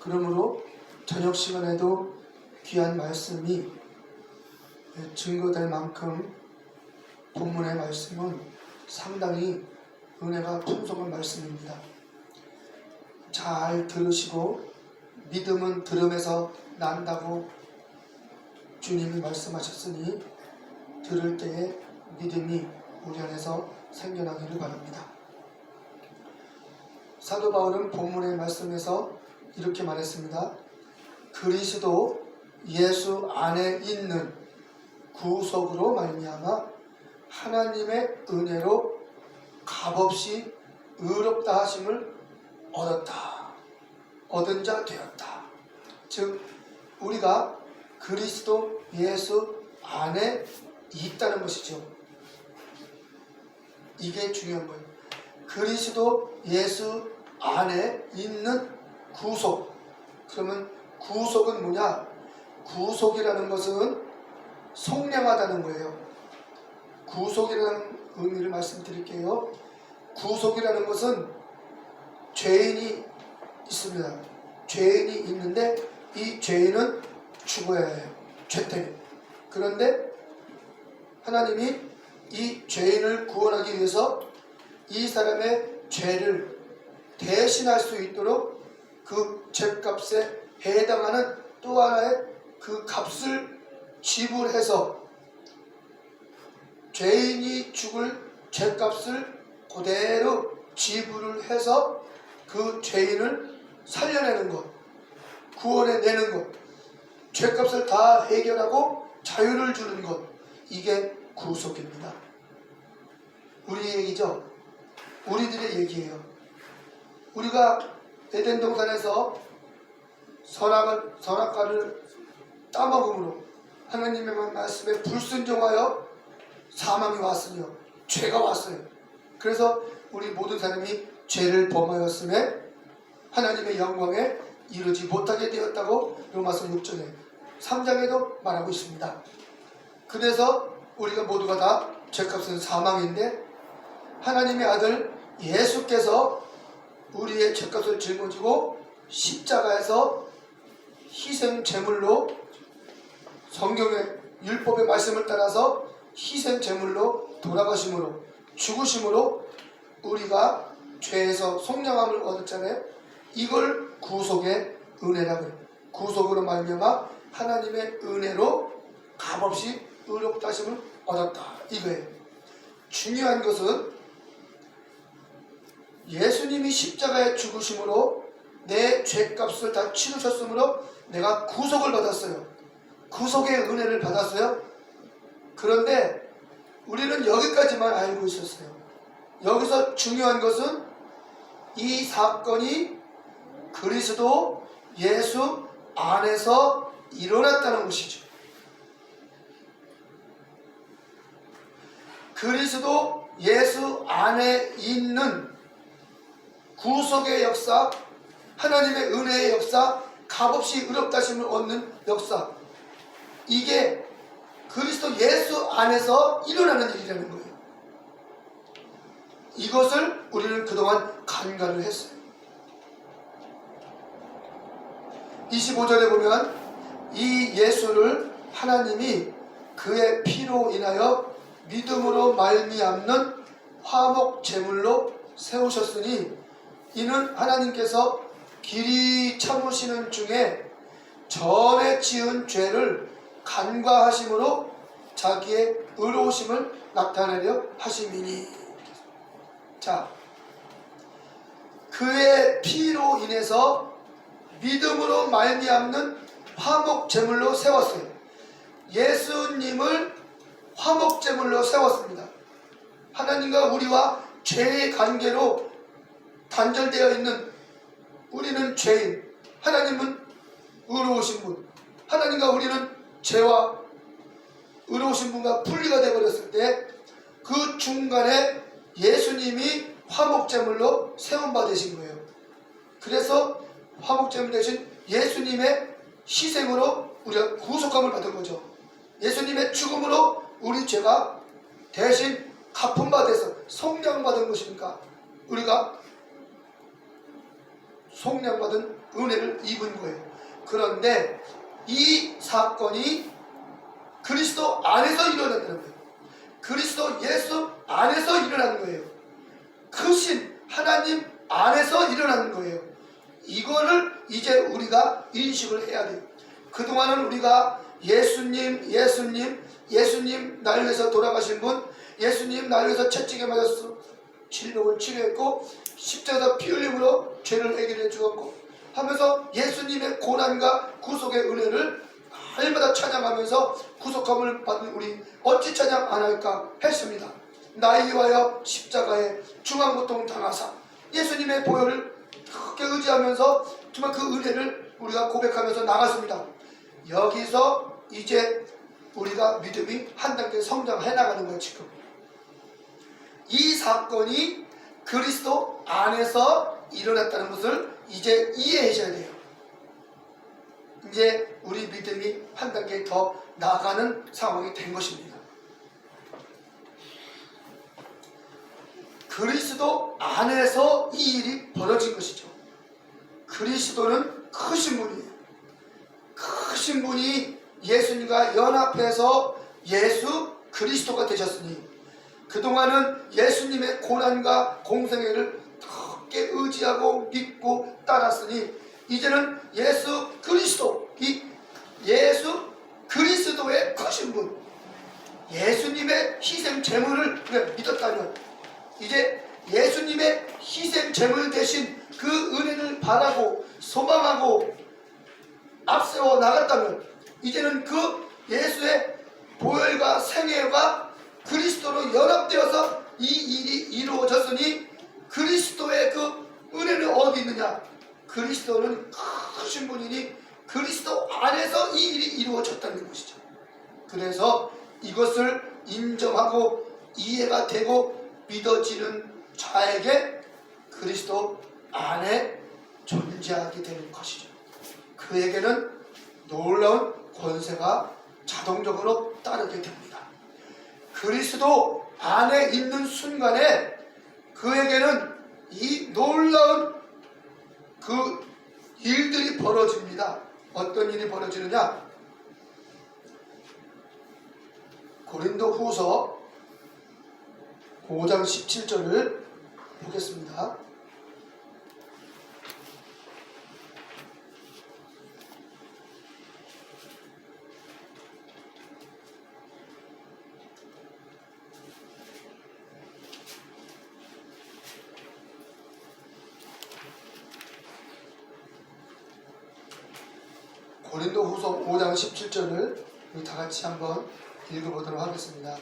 그러므로 저녁 시간에도 귀한 말씀이 증거될 만큼 본문의 말씀은 상당히 은혜가 풍성한 말씀입니다. 잘 들으시고 믿음은 들음에서 난다고 주님이 말씀하셨으니 들을 때에 믿음이 우리 안에서 생겨나기를 바랍니다. 사도 바울은 본문의 말씀에서 이렇게 말했습니다. 그리스도 예수 안에 있는 구속으로 말미암아 하나님의 은혜로 값없이 의롭다 하심을 얻었다. 얻은 자 되었다. 즉 우리가 그리스도 예수 안에 있다는 것이죠. 이게 중요한 거예요. 그리스도 예수 안에 있는 구속. 그러면 구속은 뭐냐? 구속이라는 것은 속량하다는 거예요. 구속이라는 의미를 말씀드릴게요. 구속이라는 것은 죄인이 있습니다. 죄인이 있는데 이 죄인은 죽어야 해요. 죄 때문에. 그런데 하나님이 이 죄인을 구원하기 위해서 이 사람의 죄를 대신할 수 있도록 그 죄값에 해당하는 또 하나의 그 값을 지불해서 죄인이 죽을 죄값을 그대로 지불을 해서 그 죄인을 살려내는 것, 구원해내는 것, 죄값을 다 해결하고 자유를 주는 것, 이게 구속입니다. 우리 얘기죠. 우리들의 얘기예요. 우리가 에덴 동산에서 선악과를 따먹음으로 하나님의 말씀에 불순종하여 사망이 왔으며 죄가 왔어요. 그래서 우리 모든 사람이 죄를 범하였음에 하나님의 영광에 이르지 못하게 되었다고 로마서 6장에 3장에도 말하고 있습니다. 그래서 우리가 모두가 다 죄값은 사망인데 하나님의 아들 예수께서 우리의 죄값을 짊어지고 십자가에서 희생 제물로 성경의 율법의 말씀을 따라서 희생 제물로 돌아가심으로 죽으심으로 우리가 죄에서 속량함을 얻었잖아요. 이걸 구속의 은혜라고 해요. 구속으로 말미암아 하나님의 은혜로 값없이 의롭다 하심을 얻었다. 이거예요. 중요한 것은 예수님이 십자가에 죽으심으로 내 죄값을 다 치르셨으므로 내가 구속을 받았어요. 구속의 은혜를 받았어요. 그런데 우리는 여기까지만 알고 있었어요. 여기서 중요한 것은 이 사건이 그리스도 예수 안에서 일어났다는 것이죠. 그리스도 예수 안에 있는 구속의 역사, 하나님의 은혜의 역사, 값없이 의롭다 하심을 얻는 역사, 이게 그리스도 예수 안에서 일어나는 일이라는 거예요. 이것을 우리는 그동안 간과를 했어요. 25절에 보면 이 예수를 하나님이 그의 피로 인하여 믿음으로 말미암는 화목 제물로 세우셨으니 이는 하나님께서 길이 참으시는 중에 전에 지은 죄를 간과하심으로 자기의 의로우심을 나타내려 하심이니. 자, 그의 피로 인해서 믿음으로 말미암는 화목 제물로 세웠어요. 예수님을 화목 제물로 세웠습니다. 하나님과 우리와 죄의 관계로 단절되어 있는 우리는 죄인, 하나님은 의로우신 분, 하나님과 우리는 죄와 의로우신 분과 분리가 되어버렸을 때 그 중간에 예수님이 화목제물로 세움바 되신 거예요. 그래서 화목제물 대신 예수님의 희생으로 우리가 구속함을 받은 거죠. 예수님의 죽음으로 우리 죄가 대신 갚음바 돼서 속량받은 것이니까 우리가 속량받은 은혜를 입은 거예요. 그런데 이 사건이 그리스도 안에서 일어나는 거예요. 그리스도 예수 안에서 일어나는 거예요. 크신 하나님 안에서 일어나는 거예요. 이거를 이제 우리가 인식을 해야 돼요. 그동안은 우리가 예수님 나를 위해서 돌아가신 분, 예수님 나를 위해서 채찍에 맞았어 질병을 치료했고 십자가에서 피 흘림으로 죄를 해결해 주었고 하면서 예수님의 고난과 구속의 은혜를 날마다 찬양하면서 구속함을 받은 우리 어찌 찬양 안 할까 했습니다. 나에 위하여 십자가에 중환고통 당하사 예수님의 보혈을 크게 의지하면서 정말 그 은혜를 우리가 고백하면서 나갔습니다. 여기서 이제 우리가 믿음이 한 단계 성장해 나가는 거예요. 지금 이 사건이 그리스도 안에서 일어났다는 것을 이제 이해하셔야 돼요. 이제 우리 믿음이 한 단계 더 나아가는 상황이 된 것입니다. 그리스도 안에서 이 일이 벌어진 것이죠. 그리스도는 크신 분이에요. 크신 분이 예수님과 연합해서 예수 그리스도가 되셨으니 그동안은 예수님의 고난과 공생애를 크게 의지하고 믿고 따랐으니 이제는 예수 그리스도, 이 예수 그리스도의 크신 분, 예수님의 희생 제물을 믿었다면 이제 예수님의 희생 제물 대신 그 은혜를 바라고 소망하고 앞세워 나갔다면 이제는 그 예수의 보혈과 생애가 그리스도로 연합되어서 이 일이 이루어졌으니 그리스도의 그 은혜는 어디 있느냐? 그리스도는 크신 분이니 그리스도 안에서 이 일이 이루어졌다는 것이죠. 그래서 이것을 인정하고 이해가 되고 믿어지는 자에게 그리스도 안에 존재하게 되는 것이죠. 그에게는 놀라운 권세가 자동적으로 따르게 됩니다. 그리스도 안에 있는 순간에 그에게는 이 놀라운 그 일들이 벌어집니다. 어떤 일이 벌어지느냐? 고린도후서 5장 17절을 보겠습니다. 고린도후서 5장 17절을 우리 다 같이 한번 읽어보도록 하겠습니다.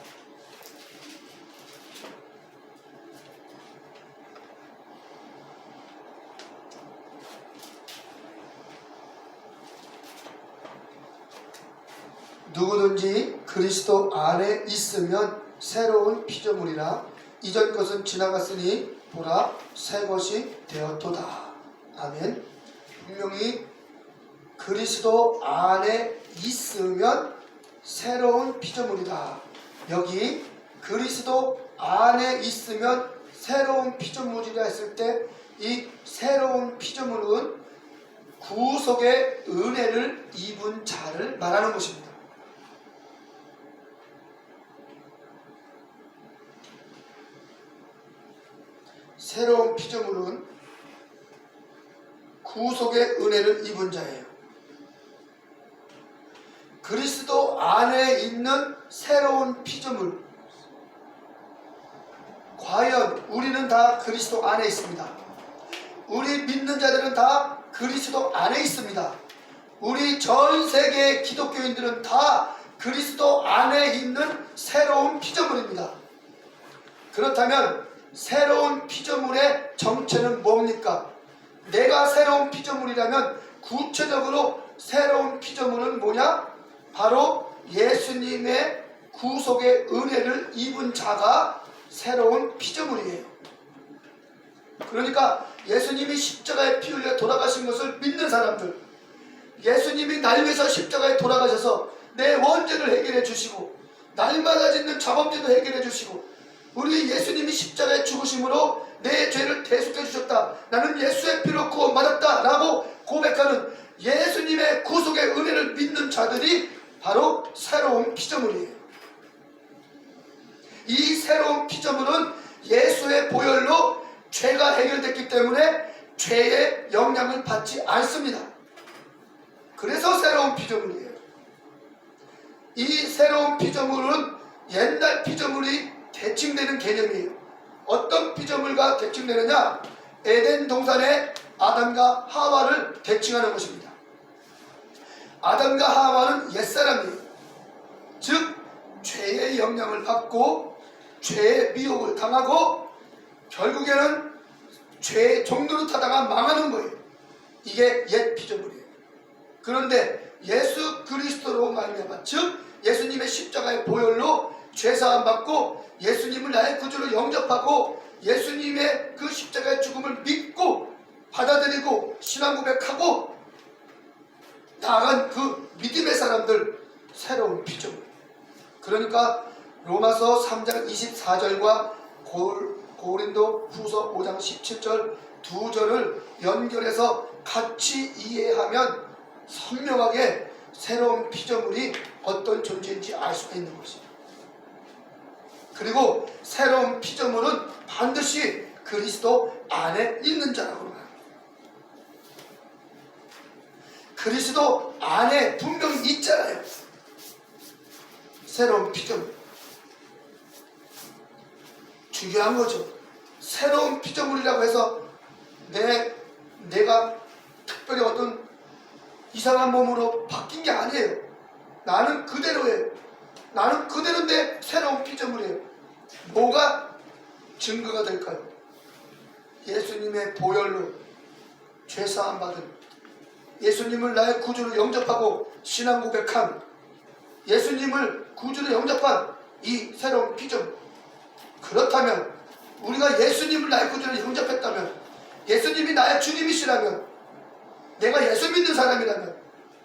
누구든지 그리스도 안에 있으면 새로운 피조물이라 이전 것은 지나갔으니 보라 새 것이 되었도다. 아멘. 분명히 그리스도 안에 있으면 새로운 피조물이다. 여기 그리스도 안에 있으면 새로운 피조물이라 했을 때 이 새로운 피조물은 구속의 은혜를 입은 자를 말하는 것입니다. 새로운 피조물은 구속의 은혜를 입은 자예요. 그리스도 안에 있는 새로운 피조물. 과연 우리는 다 그리스도 안에 있습니다. 우리 믿는 자들은 다 그리스도 안에 있습니다. 우리 전 세계 기독교인들은 다 그리스도 안에 있는 새로운 피조물입니다. 그렇다면 새로운 피조물의 정체는 뭡니까? 내가 새로운 피조물이라면 구체적으로 새로운 피조물은 뭐냐? 바로 예수님의 구속의 은혜를 입은 자가 새로운 피조물이에요. 그러니까 예수님이 십자가에 피 흘려 돌아가신 것을 믿는 사람들, 예수님이 날 위해서 십자가에 돌아가셔서 내 원죄를 해결해 주시고 날마다 짓는 자범죄도 해결해 주시고 우리 예수님이 십자가에 죽으심으로 내 죄를 대속해 주셨다. 나는 예수의 피로 구원받았다 라고 고백하는 예수님의 구속의 은혜를 믿는 자들이 바로 새로운 피조물이에요. 이 새로운 피조물은 예수의 보혈로 죄가 해결됐기 때문에 죄의 영향을 받지 않습니다. 그래서 새로운 피조물이에요. 이 새로운 피조물은 옛날 피조물이 대칭되는 개념이에요. 어떤 피조물과 대칭되느냐? 에덴 동산의 아담과 하와를 대칭하는 것입니다. 아담과 하와는 옛사람이에요. 즉 죄의 영향을 받고 죄의 미혹을 당하고 결국에는 죄의 종로로 타다가 망하는 거예요. 이게 옛 피조물이에요. 그런데 예수 그리스도로 말미암아, 즉 예수님의 십자가의 보혈로 죄사함 받고 예수님을 나의 구주로 영접하고 예수님의 그 십자가의 죽음을 믿고 받아들이고 신앙 고백하고 나아간 그 믿음의 사람들, 새로운 피조물. 그러니까 로마서 3장 24절과 고린도 후서 5장 17절 두 절을 연결해서 같이 이해하면 선명하게 새로운 피조물이 어떤 존재인지 알 수가 있는 것입니다. 그리고 새로운 피조물은 반드시 그리스도 안에 있는 자라고 말합니다. 그리스도 안에 분명히 있잖아요. 새로운 피조물. 중요한 거죠. 새로운 피조물이라고 해서 내가 특별히 어떤 이상한 몸으로 바뀐 게 아니에요. 나는 그대로예요. 나는 그대로인데 새로운 피조물이에요. 뭐가 증거가 될까요? 예수님의 보혈로 죄사함 받은, 예수님을 나의 구주로 영접하고 신앙 고백한, 예수님을 구주로 영접한 이 새로운 피조물. 그렇다면 우리가 예수님을 나의 구주로 영접했다면, 예수님이 나의 주님이시라면, 내가 예수 믿는 사람이라면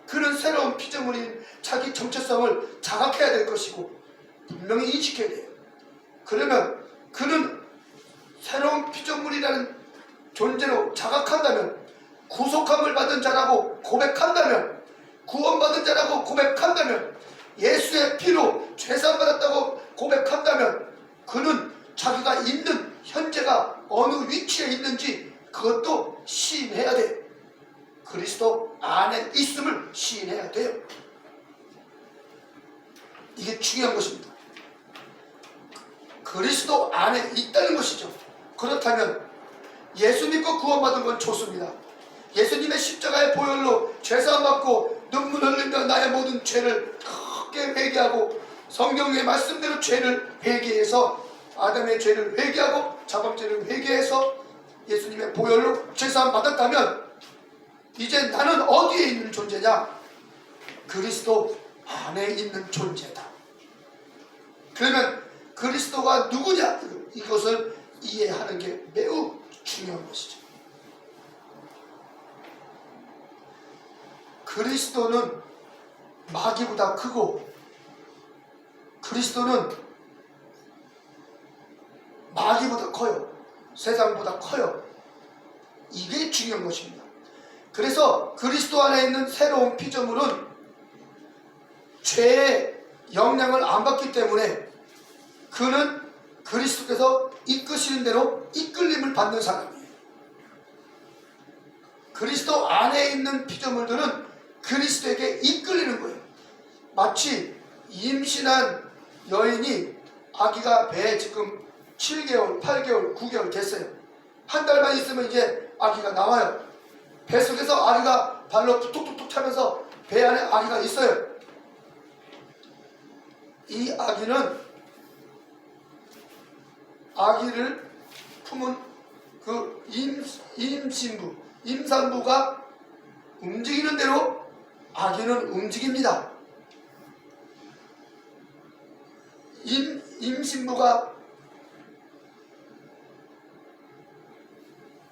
그는 새로운 피조물인 자기 정체성을 자각해야 될 것이고 분명히 인식해야 돼요. 그러면 그는 새로운 피조물이라는 존재로 자각한다면, 구속함을 받은 자라고 고백한다면, 구원받은 자라고 고백한다면, 예수의 피로 죄사함 받았다고 고백한다면 그는 자기가 있는 현재가 어느 위치에 있는지 그것도 시인해야 돼요. 그리스도 안에 있음을 시인해야 돼요. 이게 중요한 것입니다. 그리스도 안에 있다는 것이죠. 그렇다면 예수 믿고 구원받은 건 좋습니다. 예수님의 십자가의 보혈로 죄사함 받고 눈물 흘리며 나의 모든 죄를 크게 회개하고 성경의 말씀대로 죄를 회개해서 아담의 죄를 회개하고 자범죄를 회개해서 예수님의 보혈로 죄사함 받았다면 이제 나는 어디에 있는 존재냐? 그리스도 안에 있는 존재다. 그러면 그리스도가 누구냐? 이것을 이해하는 게 매우 중요한 것이죠. 그리스도는 마귀보다 크고 그리스도는 마귀보다 커요. 세상보다 커요. 이게 중요한 것입니다. 그래서 그리스도 안에 있는 새로운 피조물은 죄의 영향을 안 받기 때문에 그는 그리스도께서 이끄시는 대로 이끌림을 받는 사람이에요. 그리스도 안에 있는 피조물들은 그리스도에게 이끌리는 거예요. 마치 임신한 여인이 아기가 배에 지금 7개월, 8개월, 9개월 됐어요. 한 달만 있으면 이제 아기가 나와요. 뱃속에서 아기가 발로 툭툭툭 차면서 배 안에 아기가 있어요. 이 아기는 아기를 품은 그 임산부가 움직이는 대로 아기는 움직입니다. 임신부가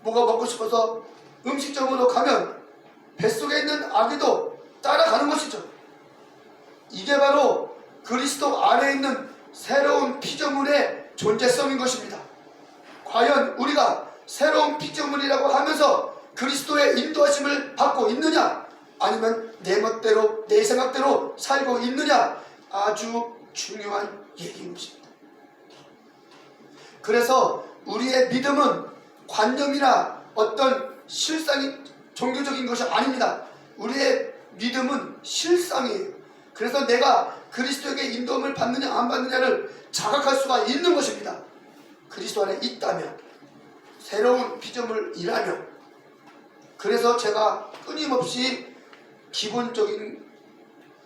뭐가 먹고 싶어서 음식점으로 가면 뱃속에 있는 아기도 따라가는 것이죠. 이게 바로 그리스도 안에 있는 새로운 피조물의 존재성인 것입니다. 과연 우리가 새로운 피조물이라고 하면서 그리스도의 인도하심을 받고 있느냐, 아니면 내 멋대로 내 생각대로 살고 있느냐, 아주 중요한 얘기인 것입니다. 그래서 우리의 믿음은 관념이나 어떤 실상이 종교적인 것이 아닙니다. 우리의 믿음은 실상이에요. 그래서 내가 그리스도에게 인도함을 받느냐 안 받느냐를 자각할 수가 있는 것입니다. 그리스도 안에 있다면, 새로운 피조물이라면. 그래서 제가 끊임없이 기본적인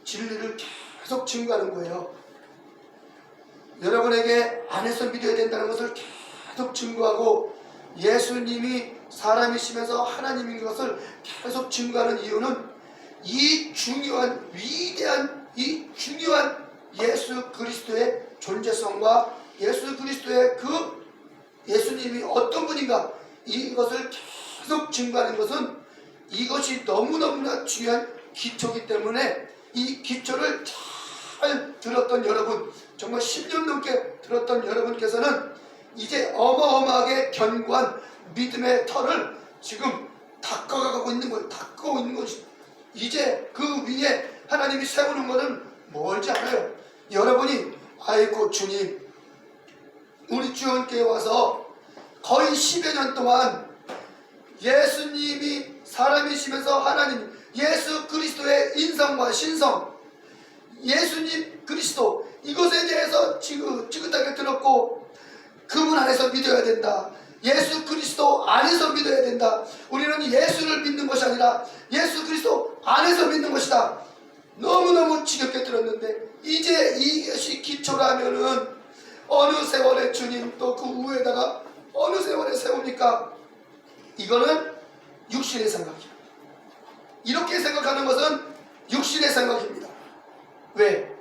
진리를 계속 증거하는 거예요. 여러분에게 안에서 믿어야 된다는 것을 계속 증거하고, 예수님이 사람이시면서 하나님인 것을 계속 증거하는 이유는 이 중요한 위대한 이 중요한 예수 그리스도의 존재성과 예수 그리스도의 그 예수님이 어떤 분인가, 이것을 계속 증거하는 것은 이것이 너무너무나 중요한 기초이기 때문에, 이 기초를 잘 들었던 여러분, 정말 10년 넘게 들었던 여러분께서는 이제 어마어마하게 견고한 믿음의 털을 지금 닦아가고 있는 거예요. 닦고 있는 것이, 이제 그 위에 하나님이 세우는 것은 멀지 않아요. 여러분이 아이고 주님, 우리 주님께 와서 거의 10여 년 동안 예수님이 사람이시면서 하나님, 예수 그리스도의 인성과 신성, 예수님 그리스도, 이것에 대해서 지긋하게 들었고, 그분 안에서 믿어야 된다. 예수 그리스도 안에서 믿어야 된다. 우리는 예수를 믿는 것이 아니라 예수 그리스도 안에서 믿는 것이다. 너무너무 지겹게 들었는데, 이제 이것이 기초라면은 어느 세월에 주님 또 그 위에다가 어느 세월에 세웁니까? 이거는 육신의 생각이야. 이렇게 생각하는 것은 육신의 생각입니다. 왜?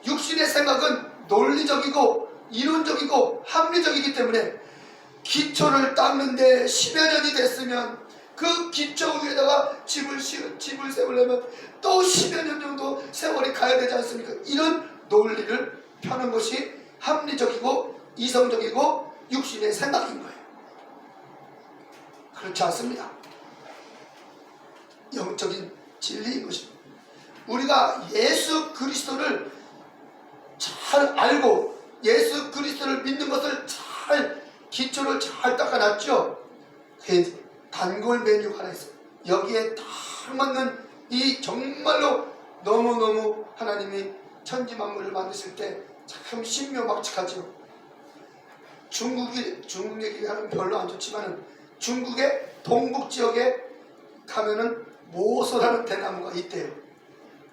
육신의 생각은 논리적이고 이론적이고 합리적이기 때문에, 기초를 닦는데 10여 년이 됐으면 그 기초 위에다가 집을 세우려면 또 10여 년 정도 세월이 가야 되지 않습니까? 이런 논리를 펴는 것이 합리적이고 이성적이고 육신의 생각인 거예요. 그렇지 않습니다. 영적인 진리인 것입니다. 우리가 예수 그리스도를 잘 알고 예수 그리스도를 믿는 것을 잘, 기초를 잘 닦아놨죠. 단골 메뉴가 하나 있어요. 여기에 딱 맞는, 이 정말로 너무너무 하나님이 천지 만물을 만드실 때 참 신묘막측하죠. 중국 얘기하면 별로 안 좋지만은, 중국의 동북 지역에 가면은 모소라는 대나무가 있대요.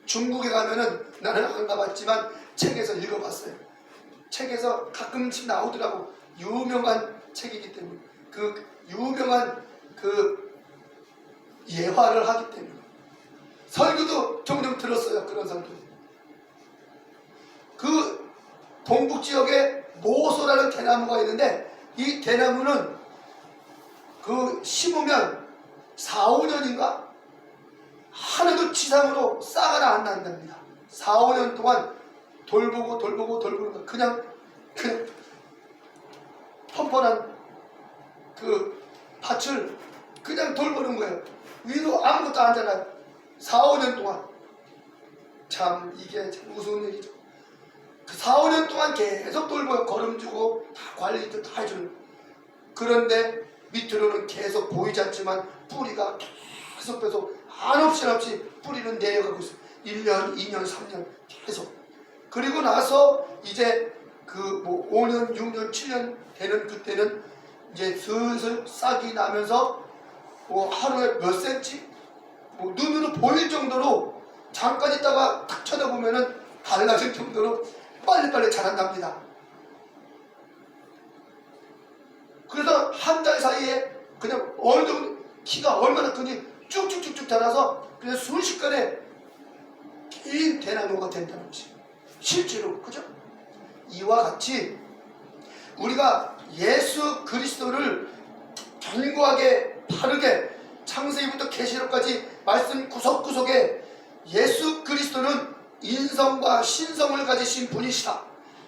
중국에 가면은, 나는 안 가봤지만 책에서 읽어봤어요. 책에서 가끔씩 나오더라고. 유명한 책이기 때문에, 그 유명한 그 예화를 하기 때문에. 설교도 종종 들었어요. 그런 설교. 그 동북 지역에 모소라는 대나무가 있는데, 이 대나무는 그 심으면 4, 5년인가 하나도 지상으로 싹을 안 난답니다. 4, 5년 동안 돌보고 그냥 펀펀한 그 밭을 그냥 돌보는 거예요. 위로 아무것도 안 자라요. 4, 5년 동안. 참 이게 참 무서운 일이죠. 그 4, 5년 동안 계속 돌보요. 거름주고 다 관리도 다 해주는. 그런데 밑으로는 계속 보이지 않지만 뿌리가 계속 한없이 뿌리는 내려가고 있어요. 1년, 2년, 3년 계속. 그리고 나서 이제 그 5년, 6년, 7년 되는 그때는 이제 슬슬 싹이 나면서 하루에 몇 센치? 눈으로 보일 정도로, 잠깐 있다가 탁 쳐다보면은 달라질 정도로 빨리빨리 자란답니다. 그래서 한 달 사이에 그냥 어느 정도 키가 얼마나 큰지 쭉쭉쭉쭉 자라서 그냥 순식간에 긴 대나무가 된다는 것이 실제로, 그죠? 이와 같이 우리가 예수 그리스도를 견고하게 바르게 창세기부터 계시록까지 말씀 구석구석에 예수 그리스도는 인성과 신성을 가지신 분이시다.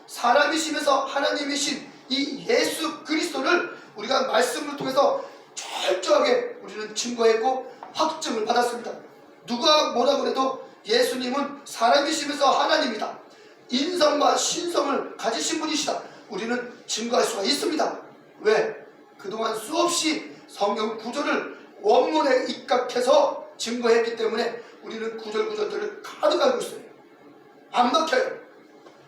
사람이시면서 하나님이신 이 예수 그리스도를 우리가 말씀을 통해서 철저하게 우리는 증거했고 확증을 받았습니다. 누가 뭐라 그래도 예수님은 사람이시면서 하나님이다, 인성과 신성을 가지신 분이시다, 우리는 증거할 수가 있습니다. 왜? 그동안 수없이 성경 구절을 원문에 입각해서 증거했기 때문에 우리는 구절구절들을 가득 알고 있어요. 안 막혀요.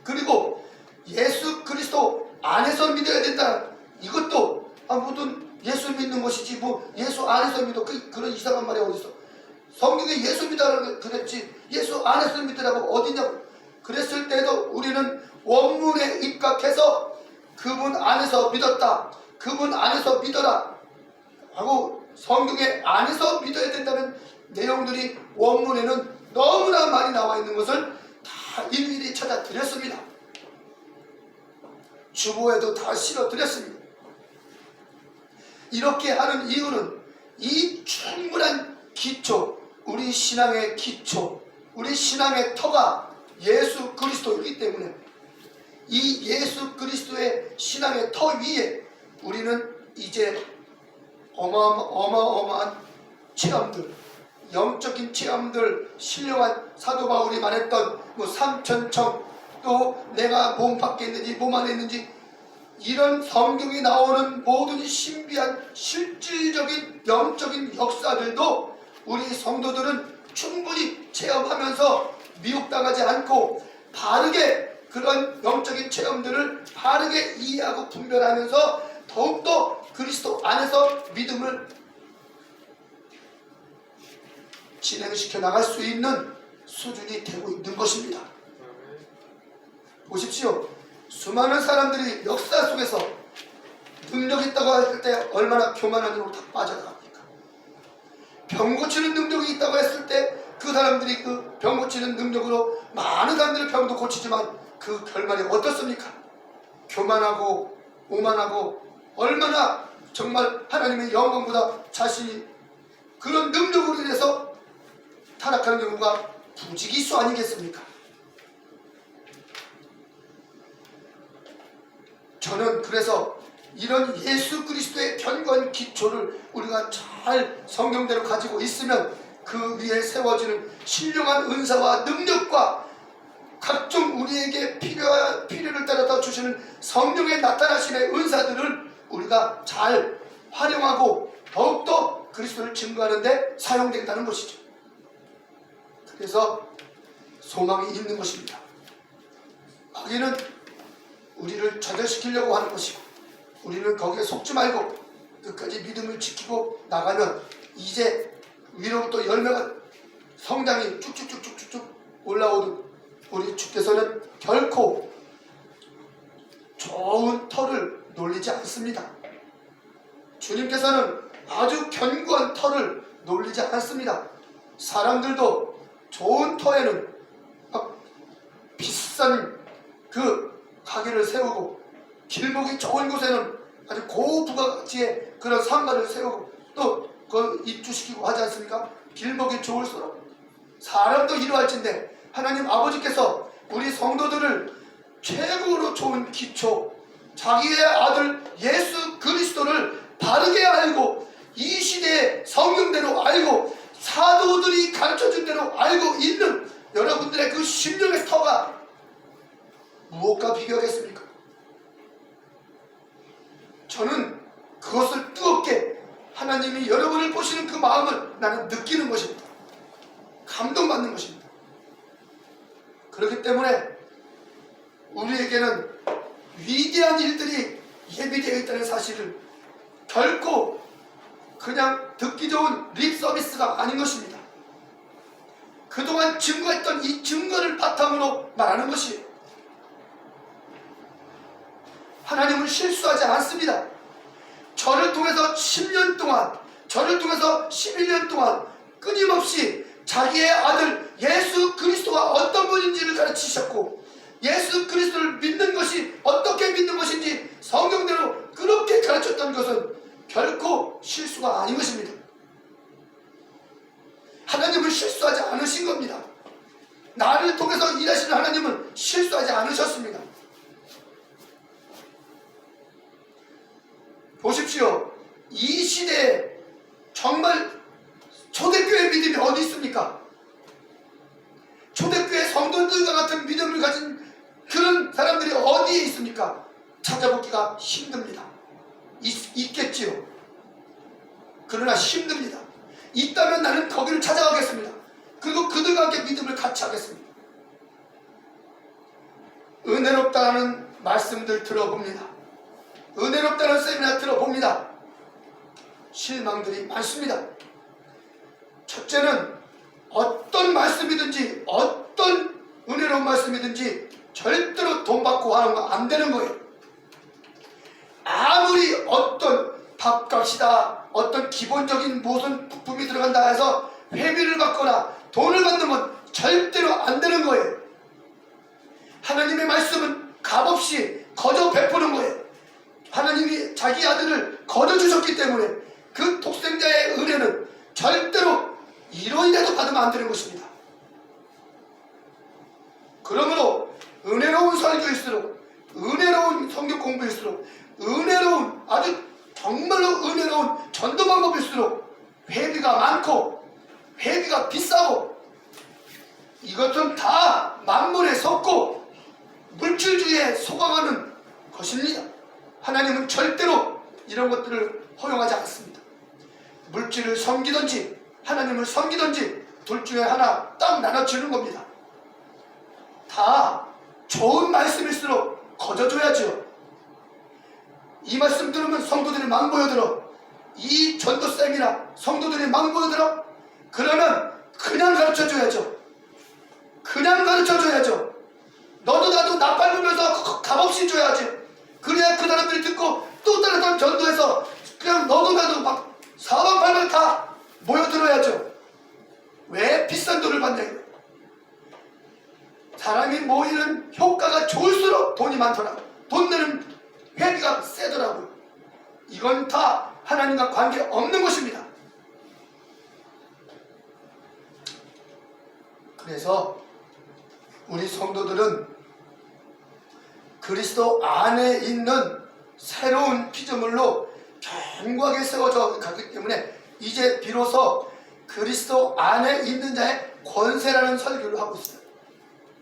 그리고 예수 그리스도 안에서 믿어야 된다, 이것도 모든 예수 믿는 것이지 뭐 예수 안에서 믿어, 그런 이상한 말이 어딨어. 성경에 예수 믿으라고 그랬지 예수 안에서 믿으라고 어디냐고. 그랬을 때도 우리는 원문에 입각해서 그분 안에서 믿었다, 그분 안에서 믿어라 하고 성경에 안에서 믿어야 된다는 내용들이 원문에는 너무나 많이 나와 있는 것을 다 일일이 찾아 드렸습니다. 주보에도 다 실어 드렸습니다. 이렇게 하는 이유는 이 충분한 기초, 우리 신앙의 기초, 우리 신앙의 터가 예수 그리스도이기 때문에 이 예수 그리스도의 신앙의 터 위에 우리는 이제 어마어마한 체험들, 영적인 체험들, 신령한 사도 바울이 말했던 뭐 삼천청, 또 내가 몸 밖에 있는지 몸 안에 있는지, 이런 성경에 나오는 모든 신비한 실질적인 영적인 역사들도 우리 성도들은 충분히 체험하면서 미혹당하지 않고 바르게 그런 영적인 체험들을 바르게 이해하고 분별하면서 더욱더 그리스도 안에서 믿음을 진행시켜 나갈 수 있는 수준이 되고 있는 것입니다. 보십시오. 수많은 사람들이 역사 속에서 능력 있다고 할 때 얼마나 교만한 일로 다 빠져나갑니까? 병 고치는 능력이 있다고 했을 때 그 사람들이 그 병 고치는 능력으로 많은 사람들의 병도 고치지만 그 결말이 어떻습니까? 교만하고 오만하고 얼마나 정말 하나님의 영광보다 자신이 그런 능력으로 인해서 타락하는 경우가 부지기수 아니겠습니까? 저는 그래서 이런 예수 그리스도의 견고한 기초를 우리가 잘 성경대로 가지고 있으면 그 위에 세워지는 신령한 은사와 능력과 각종 우리에게 필요를 따라 주시는 성령의 나타나심의 은사들을 우리가 잘 활용하고 더욱더 그리스도를 증거하는 데 사용된다는 것이죠. 그래서 소망이 있는 것입니다. 마귀는 우리를 좌절시키려고 하는 것이고, 우리는 거기에 속지 말고 끝까지 믿음을 지키고 나가면 이제 위로부터 열매가 성장이 쭉쭉쭉쭉쭉 올라오듯 우리 주께서는 결코 좋은 터를 놀리지 않습니다. 주님께서는 아주 견고한 터를 놀리지 않습니다. 사람들도 좋은 터에는 막 비싼 그 가게를 세우고, 길목이 좋은 곳에는 아주 고부가가치의 그런 상가를 세우고 또 그걸 입주시키고 하지 않습니까? 길목이 좋을수록. 사람도 이러할진데 하나님 아버지께서 우리 성도들을 최고로 좋은 기초, 자기의 아들 예수 그리스도를 바르게 알고 이 시대의 성경대로 알고 사도들이 가르쳐준 대로 알고 있는 여러분들의 그 심령의 터가 무엇과 비교하겠습니까? 저는 그것을 뜨겁게 하나님이 여러분을 보시는 그 마음을 나는 느끼는 것입니다. 감동받는 것입니다. 그렇기 때문에 우리에게는 위대한 일들이 예비되어 있다는 사실을 결코 그냥 듣기 좋은 립 서비스가 아닌 것입니다. 그동안 증거했던 이 증거를 바탕으로 말하는 것이에요. 하나님은 실수하지 않습니다. 저를 통해서 10년 동안, 저를 통해서 11년 동안 끊임없이 자기의 아들 예수 그리스도가 어떤 분인지를 가르치셨고, 예수 그리스도를 믿는 것이 어떻게 믿는 것인지 성경대로 그렇게 가르쳤던 것은 결코 실수가 아닌 것입니다. 하나님은 실수하지 않으신 겁니다. 나를 통해서 일하시는 하나님은 실수하지 않으셨습니다. 보십시오. 이 시대에 정말 초대교회 믿음이 어디 있습니까? 초대교회 성도들과 같은 믿음을 가진 그런 사람들이 어디에 있습니까? 찾아보기가 힘듭니다. 있겠지요. 그러나 힘듭니다. 있다면 나는 거기를 찾아가겠습니다. 그리고 그들과 함께 믿음을 같이 하겠습니다. 은혜롭다는 말씀들 들어봅니다. 은혜롭다는 세미나 들어봅니다. 실망들이 많습니다. 첫째는 어떤 말씀이든지 어떤 은혜로운 말씀이든지 절대로 돈 받고 하는 거 안 되는 거예요. 아무리 어떤 밥값이다, 어떤 기본적인 무슨 부품이 들어간다 해서 회비를 받거나 돈을 받는 건 절대로 안 되는 거예요. 하나님의 말씀은 값없이 거저 베푸는 거예요. 하나님이 자기 아들을 거저 주셨기 때문에 그 독생자의 은혜는 절대로 1원이라도 받으면 안 되는 것입니다. 그러므로 은혜로운 설교일수록, 은혜로운 성경 공부일수록, 은혜로운, 아주 정말로 은혜로운 전도 방법일수록 회비가 많고 회비가 비싸고 이것은 다 만물에 섰고 물질주의에 속아가는 것입니다. 하나님은 절대로 이런 것들을 허용하지 않습니다. 물질을 섬기든지 하나님을 섬기든지 둘 중에 하나 딱 나눠주는 겁니다. 다 좋은 말씀일수록 거저줘야죠. 이 말씀 들으면 성도들이 막 모여들어. 이 전도쌤이나 성도들이 막 모여들어. 그러면 그냥 가르쳐줘야죠. 그냥 가르쳐줘야죠. 너도 나도 나 밟으면서 값없이 줘야지. 그래야 그 사람들이 듣고 또 다른 사람 전도해서 그냥 너도 나도 막 사방팔방 다 모여들어야죠. 왜 비싼 돈을 받냐. 사람이 모이는 효과가 좋을수록 돈이 많더라고. 돈 내는 회비가 세더라고요. 이건 다 하나님과 관계없는 것입니다. 그래서 우리 성도들은 그리스도 안에 있는 새로운 피조물로 견고하게 세워져 가기 때문에 이제 비로소 그리스도 안에 있는 자의 권세라는 설교를 하고 있어요.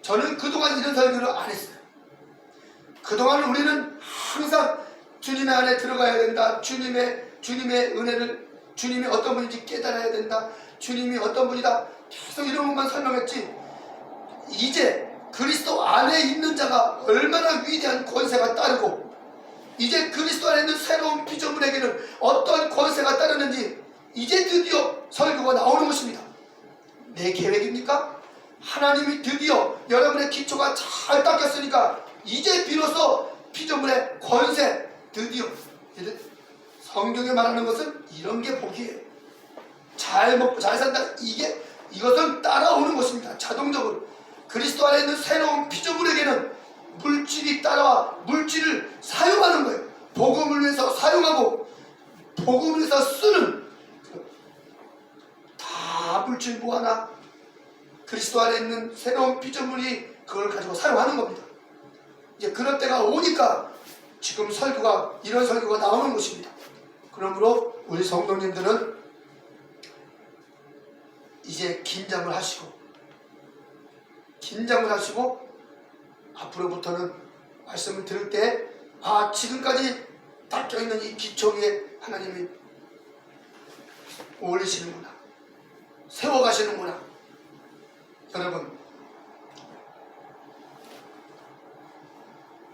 저는 그동안 이런 설교를 안 했어요. 그동안 우리는 항상 주님의 안에 들어가야 된다. 주님의 은혜를, 주님이 어떤 분인지 깨달아야 된다. 주님이 어떤 분이다. 계속 이런 것만 설명했지. 이제 그리스도 안에 있는 자가 얼마나 위대한 권세가 따르고 이제 그리스도 안에 있는 새로운 피조물에게는 어떤 권세가 따르는지 이제 드디어 설교가 나오는 것입니다. 내 계획입니까? 하나님이 드디어 여러분의 기초가 잘 닦였으니까 이제 비로소 피조물의 권세 드디어 성경에 말하는 것은 이런 게 복이에요. 잘 먹고 잘 산다. 이것은 따라오는 것입니다. 자동적으로 그리스도 안에 있는 새로운 피조물에게는 물질이 따라와 물질을 사용하는 거예요. 복음을 위해서 사용하고 복음을 위해서 쓰는 다 물질 뭐 하나 그리스도 안에 있는 새로운 피조물이 그걸 가지고 사용하는 겁니다. 이제 그럴 때가 오니까 지금 이런 설교가 나오는 것입니다. 그러므로 우리 성도님들은 이제 긴장을 하시고 앞으로부터는 말씀을 들을 때 지금까지 닦여있는 이 기초 위에 하나님이 올리시는구나, 세워가시는구나. 여러분,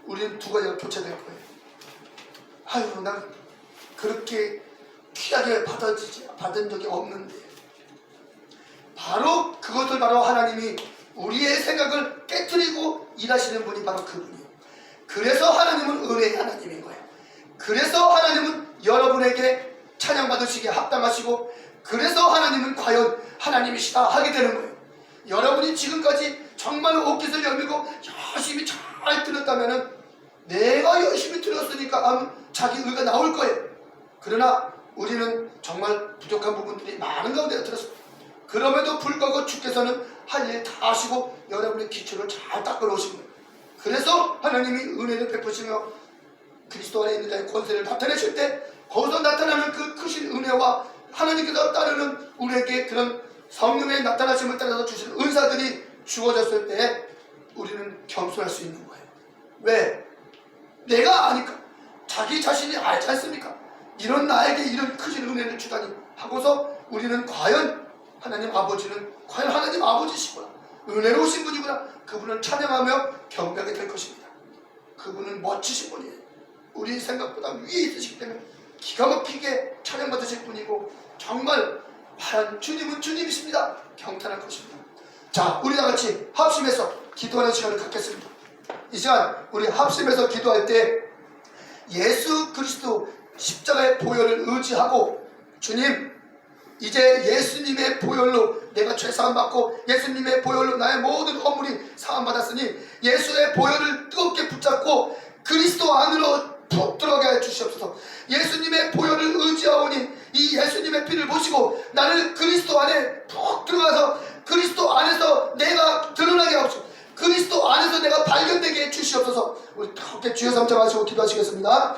우리는 두 가지가 교체될 거예요. 난 그렇게 귀하게 받은 적이 없는데. 그것을 바로 하나님이 우리의 생각을 깨트리고 일하시는 분이 바로 그분이에요. 그래서 하나님은 은혜의 하나님인 거예요. 그래서 하나님은 여러분에게 찬양받으시기에 합당하시고 그래서 하나님은 과연 하나님이시다 하게 되는 거예요. 여러분이 지금까지 정말 옷깃을 열고 열심히 잘 들었다면 내가 열심히 들었으니까 자기 의가 나올 거예요. 그러나 우리는 정말 부족한 부분들이 많은 가운데 들었습니다. 그럼에도 불구하고 주께서는 할 일 다 하시고 여러분의 기초를 잘 닦아 놓으신 거예요. 그래서 하나님이 은혜를 베푸시며 그리스도 안에 있는 자의 권세를 나타내실 때 거기서 나타나는 그 크신 은혜와 하나님께서 따르는 우리에게 그런 성령의 나타나심을 따라서 주시는 은사들이 주어졌을 때 우리는 겸손할 수 있는 거예요. 왜? 내가 아니까, 자기 자신이 알지 않습니까? 이런 나에게 이런 크신 은혜를 주다니 하고서 우리는 과연 하나님 아버지는 과연 하나님 아버지시구나, 은혜로우신 분이구나, 그분을 찬양하며 경배하게 될 것입니다. 그분은 멋지신 분이에요. 우리 생각보다 위에 있으시기 때문에 기가 막히게 찬양받으실 분이고, 정말 하나님 주님은 주님이십니다. 경탄할 것입니다. 자, 우리 다같이 합심해서 기도하는 시간을 갖겠습니다. 이 시간 우리 합심해서 기도할 때 예수 그리스도 십자가의 보혈을 의지하고, 주님, 이제 예수님의 보혈로 내가 죄사함 받고 예수님의 보혈로 나의 모든 허물이 사함 받았으니 예수의 보혈을 뜨겁게 붙잡고 그리스도 안으로 푹 들어가게 해 주시옵소서. 예수님의 보혈을 의지하오니 이 예수님의 피를 보시고 나를 그리스도 안에 푹 들어가서 그리스도 안에서 내가 드러나게 하옵소서. 그리스도 안에서 내가 발견되게 해 주시옵소서. 우리 뜨겁게 주여 삼자 마시고 기도하시겠습니다.